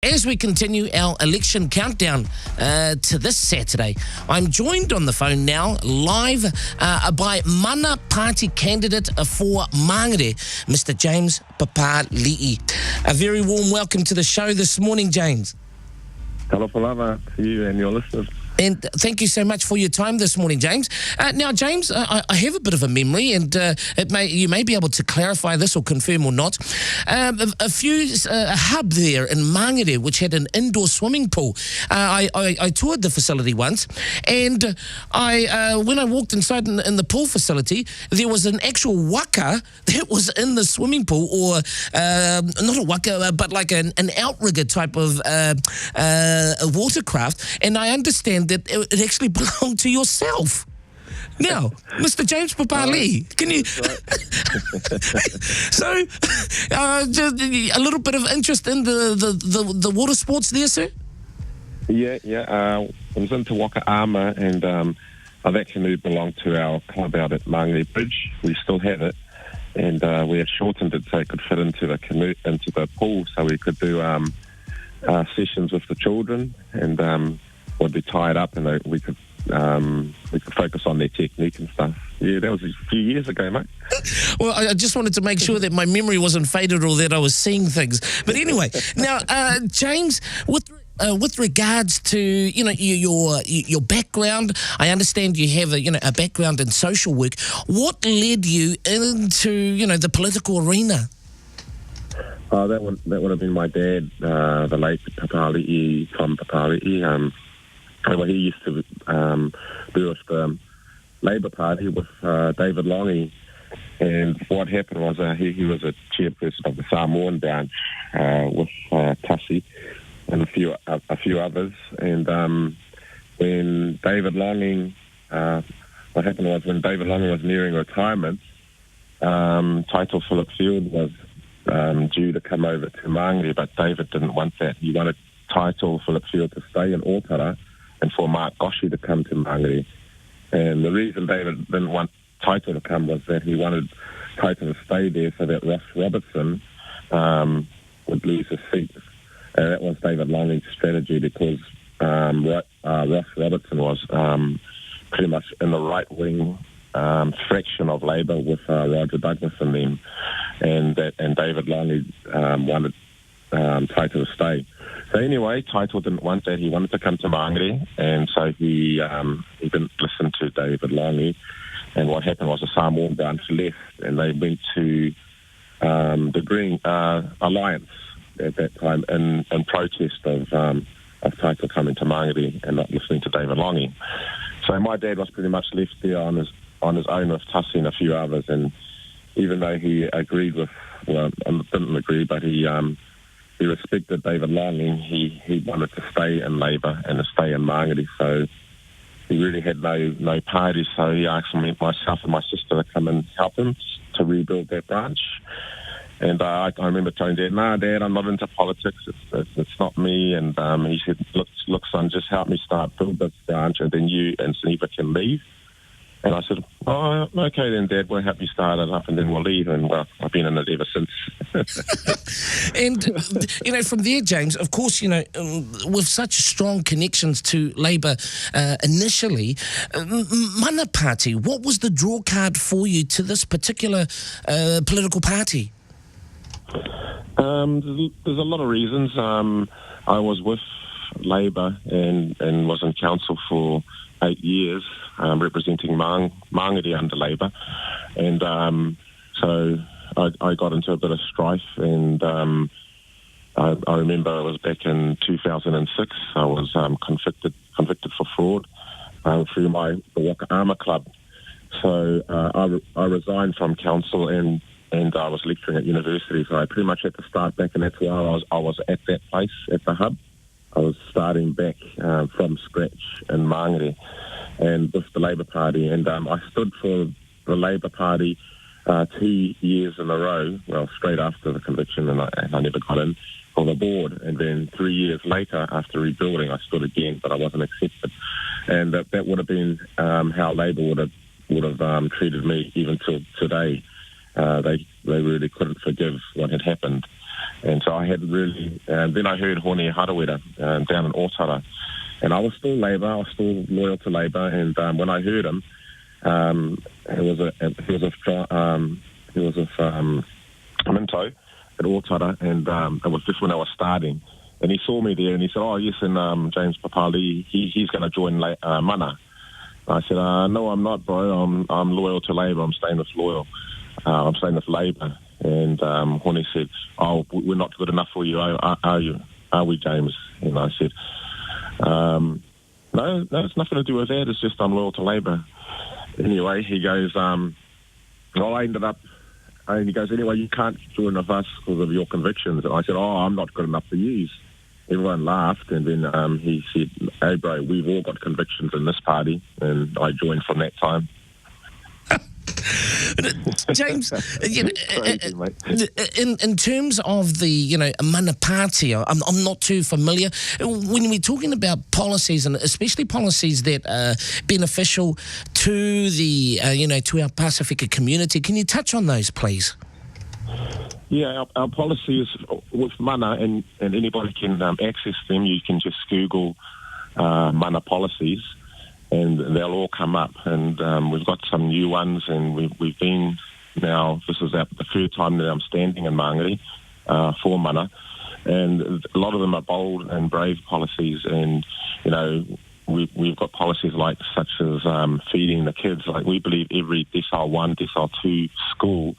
as we continue our election countdown to this Saturday, I'm joined on the phone now, live by Mana Party candidate for Māngere, Mr. James Papali'i. A very warm welcome to the show this morning, James. Talofa lava to you and your listeners. And thank you so much for your time this morning, James. Now, James, I have a bit of a memory, and you may be able to clarify this or confirm or not. A hub there in Māngere, which had an indoor swimming pool. I toured the facility once, and when I walked inside in the pool facility, there was an actual waka that was in the swimming pool, or not a waka, but like an outrigger type of a watercraft, and I understand that it actually belonged to yourself. Now, Mr. James Papali'i, can you... So, just a little bit of interest in the water sports there, sir? Yeah. I was into Waka Ama, and I've actually belonged to our club out at Māngere Bridge. We still have it, and we have shortened it so it could fit into the pool, so we could do sessions with the children, and would be tied up, and we could focus on their technique and stuff. Yeah, that was a few years ago, mate. Well, I just wanted to make sure that my memory wasn't faded or that I was seeing things. But anyway, now, James, with regards to your background, I understand you have a background in social work. What led you into the political arena? That would have been my dad, the late Papali'i, Tom Papali'i. Well, he used to be with the Labour Party with David Longy, and what happened was he was a chairperson of the Samoan branch with Tassi and a few others. And when David Longy, what happened was when David Longy was nearing retirement, Title Phillip Field was due to come over to Māngere, but David didn't want that. He wanted Title Phillip Field to stay in Otara and for Mark Goshi to come to Māngere. And the reason David didn't want Title to come was that he wanted Title to stay there so that Ross Robertson would lose his seat. And that was David Longy's strategy, because Ross Robertson was pretty much in the right-wing fraction of Labour with Roger Douglas and them, and David Longy wanted Title to stay. So anyway, Title didn't want that. He wanted to come to Māngere, and so he didn't listen to David Longy. And what happened was the Samoan branch left, and they went to the Green Alliance at that time in protest of Title coming to Māngere and not listening to David Longy. So my dad was pretty much left there on his own with Tassi and a few others, and even though he didn't agree, but he respected David Longy, he wanted to stay in Labour and to stay in Māngere, so he really had no party, so he asked myself and my sister to come and help him to rebuild that branch. And I remember telling Dad, "No, Dad, I'm not into politics, it's not me." And he said, look, son, just help me build this branch, and then you and Sneeva can leave. And I said, "Oh, okay then, Dad, we'll help you start it up and then we'll leave." And well, I've been in it ever since. And, from there, James, of course, with such strong connections to Labour initially, Mana Party, what was the draw card for you to this particular political party? There's a lot of reasons. I was with Labour and was in council for 8 years, representing Māngere under Labour, and so I got into a bit of strife, and I remember it was back in 2006. I was convicted for fraud through the Waka Ama Club. So I resigned from council, and I was lecturing at university, so I pretty much had to start back, and that's why I was at that place, at the hub. I was starting back from scratch in Māngere and with the Labour Party, and I stood for the Labour Party 2 years in a row, well, straight after the conviction, and I never got in for the board. And then 3 years later, after rebuilding, I stood again, but I wasn't accepted. And that would have been how Labour would have treated me even till today. They really couldn't forgive what had happened. And so I had really, then I heard Hone Harawira down in Otara, and I was still Labour, I was still loyal to Labour, and when I heard him, he was with Minto at Otara, and it was just when I was starting, and he saw me there, and he said, "Oh yes, and James Papali'i, he's going to join Mana." I said, "No, I'm not, bro. I'm loyal to Labour. I'm staying with I'm staying with Labour." And Hone said, "Oh, we're not good enough for you, are you? Are we, James?" And I said, "No, it's nothing to do with that. It's just I'm loyal to Labour." Anyway, he goes, "Well, I ended up," and he goes, "Anyway, you can't join with us because of your convictions." And I said, "Oh, I'm not good enough for you." Everyone laughed, and then he said, "Hey, bro, we've all got convictions in this party," and I joined from that time. James, Crazy, mate. in terms of the mana party, I'm not too familiar. When we're talking about policies, and especially policies that are beneficial to the to our Pasifika community, can you touch on those, please? Yeah, our policies with mana, and anybody can access them. You can just Google mana policies, and they'll all come up. And we've got some new ones, and we've been now, this is the third time that I'm standing in Māngere for mana, and a lot of them are bold and brave policies. And we've got policies like such as feeding the kids. Like, we believe every decile 1, decile 2 school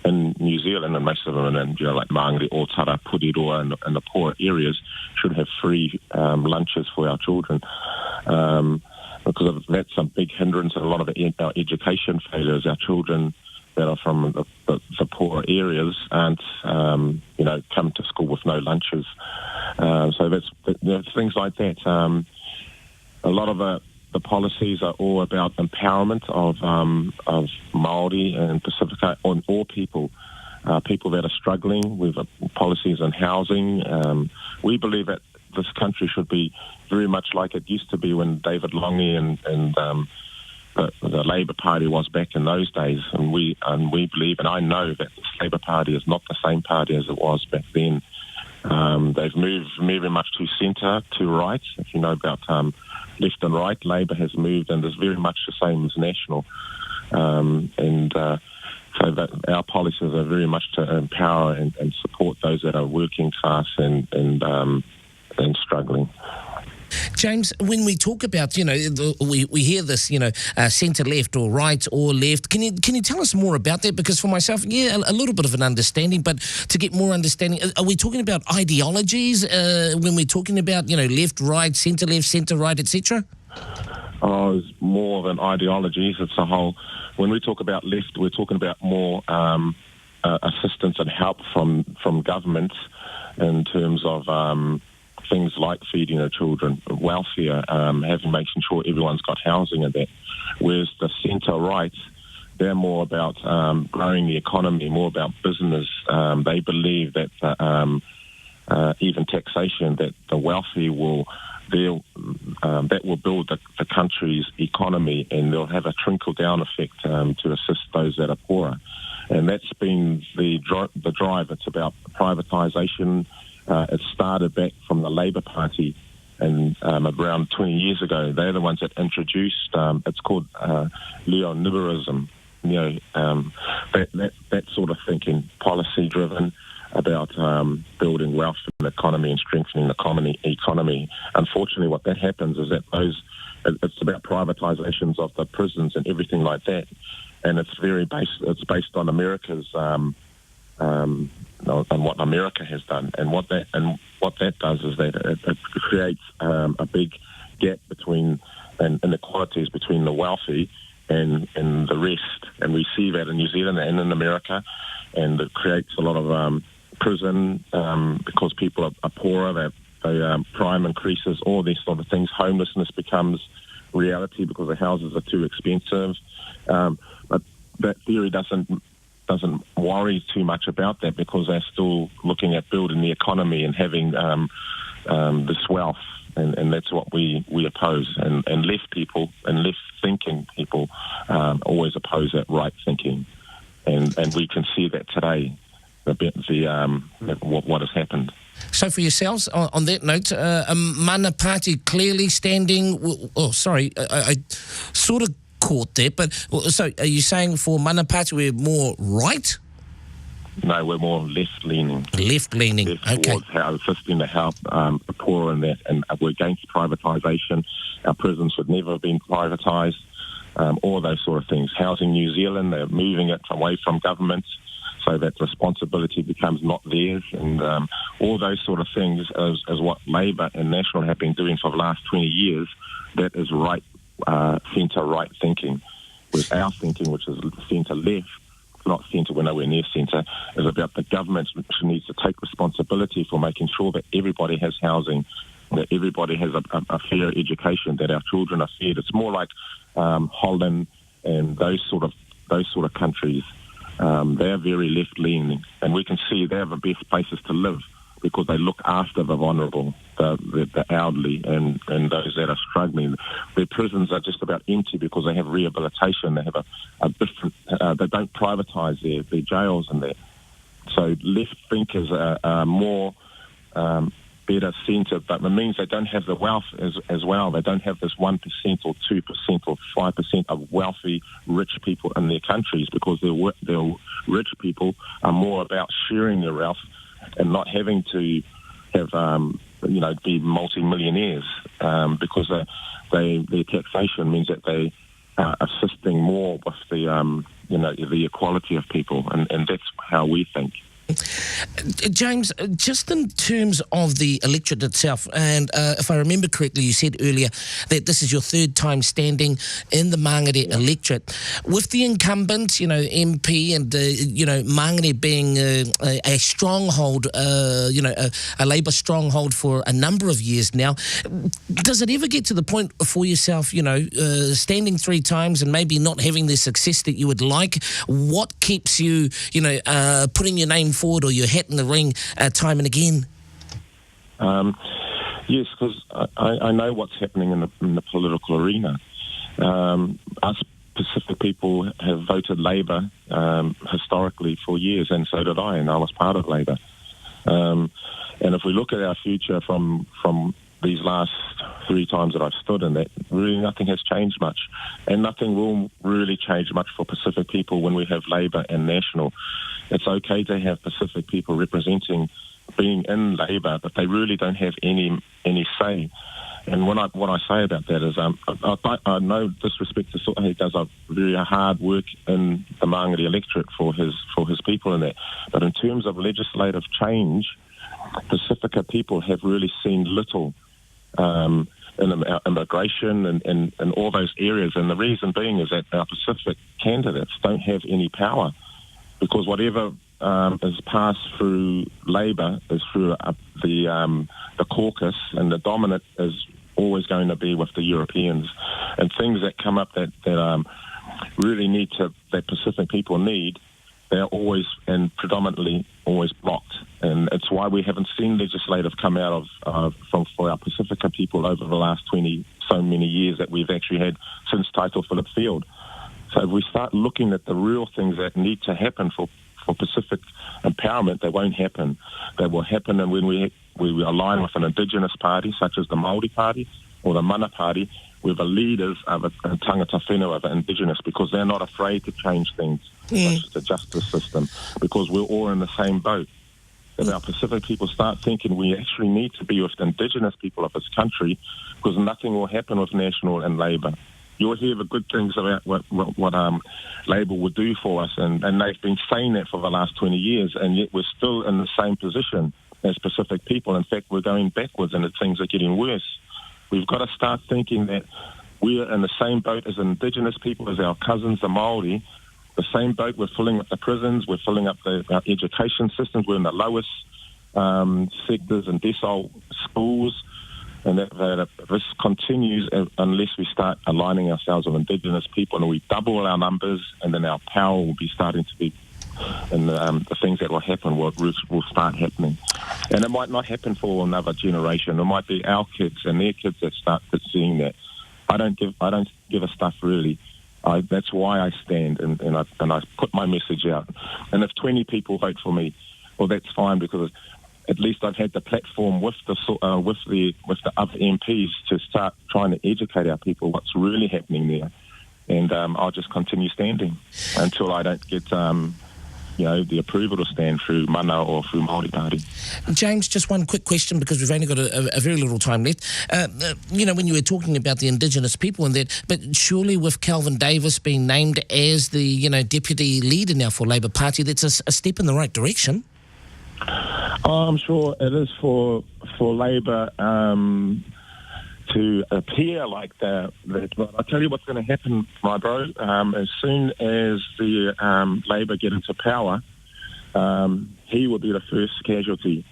in New Zealand, and most of them in like Māngere, Otara, Puriroa, and the poorer areas, should have free lunches for our children. Because that's a big hindrance in a lot of our education failures. Our children that are from the poorer areas aren't, come to school with no lunches. So that's things like that. A lot of the policies are all about empowerment of Māori and Pacifica, on all people that are struggling with policies on housing. We believe that this country should be very much like it used to be when David Lange and the Labour Party was back in those days. And we believe, and I know that the Labour Party is not the same party as it was back then. They've moved very much to centre, to right. If you know about left and right, Labour has moved and is very much the same as National. So that our policies are very much to empower and support those that are working class and struggling. James, when we talk about, we hear this, centre left or right or left. Can you tell us more about that? Because for myself, a little bit of an understanding, but to get more understanding, are we talking about ideologies when we're talking about, left, right, centre right, etc.? Oh, it's more than ideologies. It's a whole. When we talk about left, we're talking about more assistance and help from government in terms of things like feeding our children, welfare, making sure everyone's got housing and that. Whereas the centre right, they're more about growing the economy, more about business. They believe that even taxation, that the wealthy will build the country's economy, and they'll have a trickle-down effect to assist those that are poorer. And that's been the drive. It's about privatization. It started back from the Labour Party, and around 20 years ago, they're the ones that introduced. It's called neoliberalism. That sort of thinking, policy-driven, about building wealth in the economy and strengthening the economy. Unfortunately, what that happens is that it's about privatizations of the prisons and everything like that, and it's based on America's. And what America has done, and what that does is that it creates a big gap between and inequalities between the wealthy and the rest, and we see that in New Zealand and in America, and it creates a lot of prison because people are poorer. Crime increases, all these sort of things. Homelessness becomes reality because the houses are too expensive. But that theory doesn't worry too much about that, because they're still looking at building the economy and having this wealth, and that's what we oppose. And left people and left-thinking people always oppose that right thinking, and we can see that today. what has happened. So for yourselves, on that note, Mana Party clearly standing... I sort of caught that, but so are you saying for Mana Party we're more right? No, we're more left-leaning. Left-leaning, okay. Towards assisting to help the poor and that, and we're against privatisation. Our prisons should never have been privatised, all those sort of things. Housing New Zealand, they're moving it away from governments so that responsibility becomes not theirs, and all those sort of things is what Labour and National have been doing for the last 20 years. That is right, centre-right thinking. Whereas our thinking, which is centre-left, not centre, we're nowhere near centre, is about the government needs to take responsibility for making sure that everybody has housing, that everybody has a fair education, that our children are fed. It's more like Holland and those sort of countries. They're very left-leaning, and we can see they're the best places to live because they look after the vulnerable, the elderly, and those that are struggling. Their prisons are just about empty because they have rehabilitation. They have a different. They don't privatise their jails and that. So left thinkers are more better centred, but it means they don't have the wealth as well. They don't have this 1% or 2% or 5% of wealthy, rich people in their countries because their rich people are more about sharing their wealth and not having to have, be multi-millionaires because their taxation means that they are assisting more with the equality of people, and that's how we think. James, just in terms of the electorate itself, and if I remember correctly, you said earlier that this is your third time standing in the Māngere electorate. With the incumbent, MP and, Māngere being a stronghold, a Labour stronghold for a number of years now, does it ever get to the point for yourself, standing three times and maybe not having the success that you would like? What keeps you, putting your name forward or your hat in the ring time and again? Yes, because I know what's happening in the political arena. Us Pacific people have voted Labour historically for years, and so did I, and I was part of Labour. And if we look at our future from these last three times that I've stood in that, really nothing has changed much. And nothing will really change much for Pacific people when we have Labour and National. It's okay to have Pacific people being in Labour, but they really don't have any say. And what I say about that is, I no disrespect to he does a very hard work in the Māngere electorate for his people in that. But in terms of legislative change, Pacifica people have really seen little in immigration and all those areas. And the reason being is that our Pacific candidates don't have any power, because whatever is passed through Labour is through the caucus, and the dominant is always going to be with the Europeans. And things that come up that really that Pacific people need, they're always and predominantly always blocked. And it's why we haven't seen legislative come out for our Pacifica people over the last 20 so many years that we've actually had since Title Phillip Field. So if we start looking at the real things that need to happen for Pacific empowerment, they won't happen. They will happen and when we align with an Indigenous party, such as the Māori Party or the Mana Party, we're the leaders of a tangata whenua of the Indigenous, because they're not afraid to change things, such as the justice system, because we're all in the same boat. If our Pacific people start thinking we actually need to be with the Indigenous people of this country, because nothing will happen with National and Labour. You'll hear the good things about what Labour would do for us, and they've been saying that for the last 20 years, and yet we're still in the same position as Pacific people. In fact, we're going backwards and things are getting worse. We've got to start thinking that we're in the same boat as Indigenous people, as our cousins, the Māori. The same boat, we're filling up the prisons, we're filling up our education systems, we're in the lowest sectors and decile schools. And that this continues unless we start aligning ourselves with Indigenous people, and we double our numbers, and then our power will be starting to be, and the things that will happen will start happening. And it might not happen for another generation. It might be our kids and their kids that start seeing that. I don't give a stuff really. That's why I stand and I put my message out. And if 20 people vote for me, well, that's fine, because at least I've had the platform with the other MPs to start trying to educate our people what's really happening there. And I'll just continue standing until I don't get the approval to stand through mana or through Māori Party. James, just one quick question, because we've only got a very little time left. When you were talking about the Indigenous people and that, but surely with Kelvin Davis being named as the deputy leader now for Labour Party, that's a step in the right direction. I'm sure it is for Labour to appear like that. But I tell you what's going to happen, my bro. As soon as the Labour get into power, he will be the first casualty.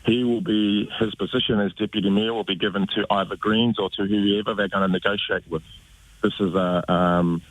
His position as deputy mayor will be given to either Greens or to whoever they're going to negotiate with. This is a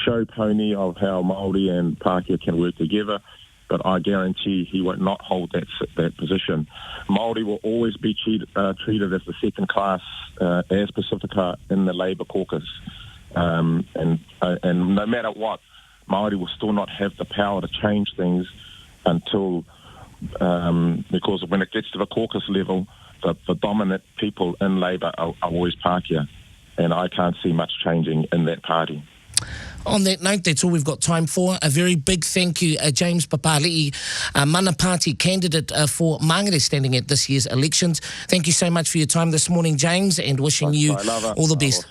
show pony of how Māori and Pākehā can work together. But I guarantee he will not hold that position. Māori will always be treated as the second class as Pacifica in the Labour caucus. And no matter what, Māori will still not have the power to change things until, because when it gets to the caucus level, the dominant people in Labour are always Pākehā. And I can't see much changing in that party. On that note, that's all we've got time for. A very big thank you, James Papali'i, Mana Party candidate for Māngere, standing at this year's elections. Thank you so much for your time this morning, James, and wishing you all the best.